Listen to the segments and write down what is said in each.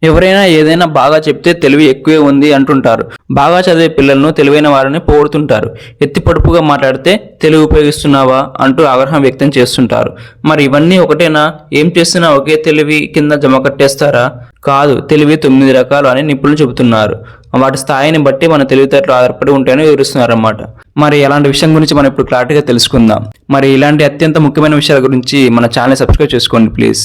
ఎవరైనా ఏదైనా బాగా చెప్తే తెలివి ఎక్కువే ఉంది అంటుంటారు. బాగా చదివే పిల్లలను తెలివైన వారిని పొగుడుతుంటారు. ఎత్తి పొడుపుగా మాట్లాడితే తెలివి ఉపయోగిస్తున్నావా అంటూ ఆగ్రహం వ్యక్తం చేస్తుంటారు. మరి ఇవన్నీ ఒకటేనా? ఏం చేస్తున్నా ఒకే తెలివి కింద జమ కట్టేస్తారా? కాదు, తెలివి 9 రకాలు అని నిపుణులు చెబుతున్నారు. వాటి స్థాయిని బట్టి మన తెలివితేటలు ఆధారపడి ఉంటాయని వివరిస్తున్నారన్నమాట. మరి అలాంటి విషయం గురించి మనం ఇప్పుడు క్లారిటీగా తెలుసుకుందాం. మరి ఇలాంటి అత్యంత ముఖ్యమైన విషయాల గురించి మన ఛానల్ సబ్స్క్రైబ్ చేసుకోండి ప్లీజ్.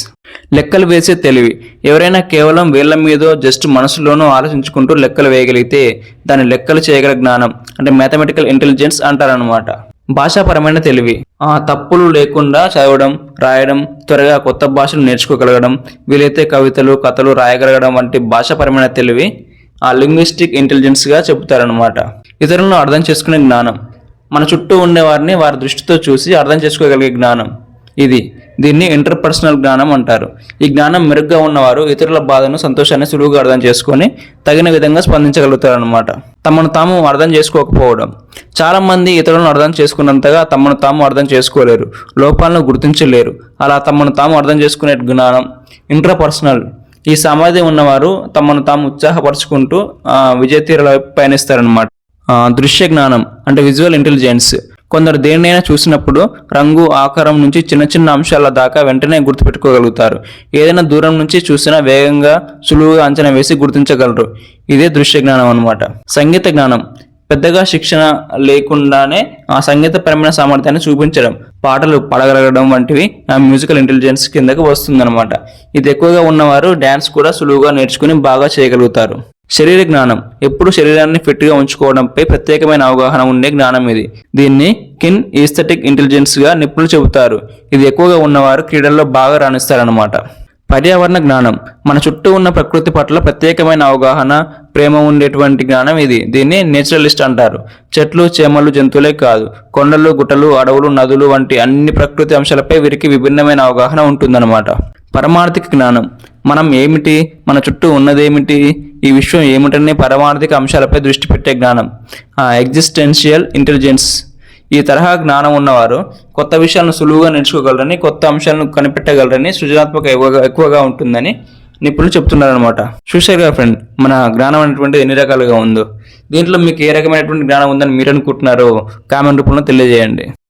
లెక్కలు వేసే తెలివి. ఎవరైనా కేవలం వేళ్ల మీదో జస్ట్ మనసులోనూ ఆలోచించుకుంటూ లెక్కలు వేయగలిగితే దాన్ని లెక్కలు చేయగల జ్ఞానం అంటే మ్యాథమెటికల్ ఇంటెలిజెన్స్ అంటారనమాట. భాషాపరమైన తెలివి. తప్పులు లేకుండా చదవడం, రాయడం, త్వరగా కొత్త భాషలు నేర్చుకోగలగడం, వీలైతే కవితలు, కథలు రాయగలగడం వంటి భాషాపరమైన తెలివి లింగ్విస్టిక్ ఇంటెలిజెన్స్గా చెబుతారనమాట. ఇతరులను అర్థం చేసుకునే జ్ఞానం. మన చుట్టూ ఉండేవారిని వారి దృష్టితో చూసి అర్థం చేసుకోగలిగే జ్ఞానం దీన్ని ఇంటర్పర్సనల్ జ్ఞానం అంటారు. ఈ జ్ఞానం మెరుగ్గా ఉన్నవారు ఇతరుల బాధను, సంతోషాన్ని సులువుగా అర్థం చేసుకొని తగిన విధంగా స్పందించగలుగుతారనమాట. తమను తాము అర్థం చేసుకోకపోవడం. చాలా మంది ఇతరులను అర్థం చేసుకున్నంతగా తమను తాము అర్థం చేసుకోలేరు, లోపాలను గుర్తించలేరు. అలా తమను తాము అర్థం చేసుకునే జ్ఞానం ఇంట్రాపర్సనల్. ఈ సమాధి ఉన్నవారు తమను తాము ఉత్సాహపరుచుకుంటూ విజయతీరాల వైపు పయనిస్తారనమాట. దృశ్య జ్ఞానం అంటే విజువల్ ఇంటెలిజెన్స్. కొందరు దేన్నైనా చూసినప్పుడు రంగు, ఆకారం నుంచి చిన్న చిన్న అంశాల దాకా వెంటనే గుర్తుపెట్టుకోగలుగుతారు. ఏదైనా దూరం నుంచి చూసినా వేగంగా, సులువుగా అంచనా వేసి గుర్తించగలరు. ఇదే దృశ్య జ్ఞానం అనమాట. సంగీత జ్ఞానం. పెద్దగా శిక్షణ లేకుండానే ఆ సంగీతపరమైన సామర్థ్యాన్ని చూపించడం, పాటలు పాడగలగడం వంటివి మ్యూజికల్ ఇంటెలిజెన్స్ కిందకు వస్తుందన్నమాట. ఇది ఎక్కువగా ఉన్నవారు డ్యాన్స్ కూడా సులువుగా నేర్చుకుని బాగా చేయగలుగుతారు. శరీర జ్ఞానం. ఎప్పుడు శరీరాన్ని ఫిట్గా ఉంచుకోవడంపై ప్రత్యేకమైన అవగాహన ఉండే జ్ఞానం ఇది. దీన్ని కిన్ ఈస్థెటిక్ ఇంటెలిజెన్స్గా నిపుణులు చెబుతారు. ఇది ఎక్కువగా ఉన్నవారు క్రీడల్లో బాగా రాణిస్తారన్నమాట. పర్యావరణ జ్ఞానం. మన చుట్టూ ఉన్న ప్రకృతి పట్ల ప్రత్యేకమైన అవగాహన, ప్రేమ ఉండేటువంటి జ్ఞానం ఇది. దీన్ని నేచురలిస్ట్ అంటారు. చెట్లు, చేమలు, జంతువులే కాదు, కొండలు, గుట్టలు, అడవులు, నదులు వంటి అన్ని ప్రకృతి అంశాలపై వీరికి విభిన్నమైన అవగాహన ఉంటుందన్నమాట. పరమార్థిక జ్ఞానం. మనం ఏమిటి, మన చుట్టూ ఉన్నదేమిటి, ఈ విశ్వం ఏమిటనే పరమార్థిక అంశాలపై దృష్టి పెట్టే జ్ఞానం ఎగ్జిస్టెన్షియల్ ఇంటెలిజెన్స్. ఈ తరహా జ్ఞానం ఉన్నవారు కొత్త విషయాలను సులువుగా నేర్చుకోగలరని, కొత్త అంశాలను కనిపెట్టగలరని, సృజనాత్మక ఎక్కువగా ఉంటుందని నిపుణులు చెప్తున్నారనమాట. చూశారు కదా ఫ్రెండ్, మన జ్ఞానం అనేటువంటిది ఎన్ని రకాలుగా ఉందో. దీంట్లో మీకు ఏ రకమైనటువంటి జ్ఞానం ఉందని మీరు అనుకుంటున్నారో కామెంట్ రూపంలో తెలియజేయండి.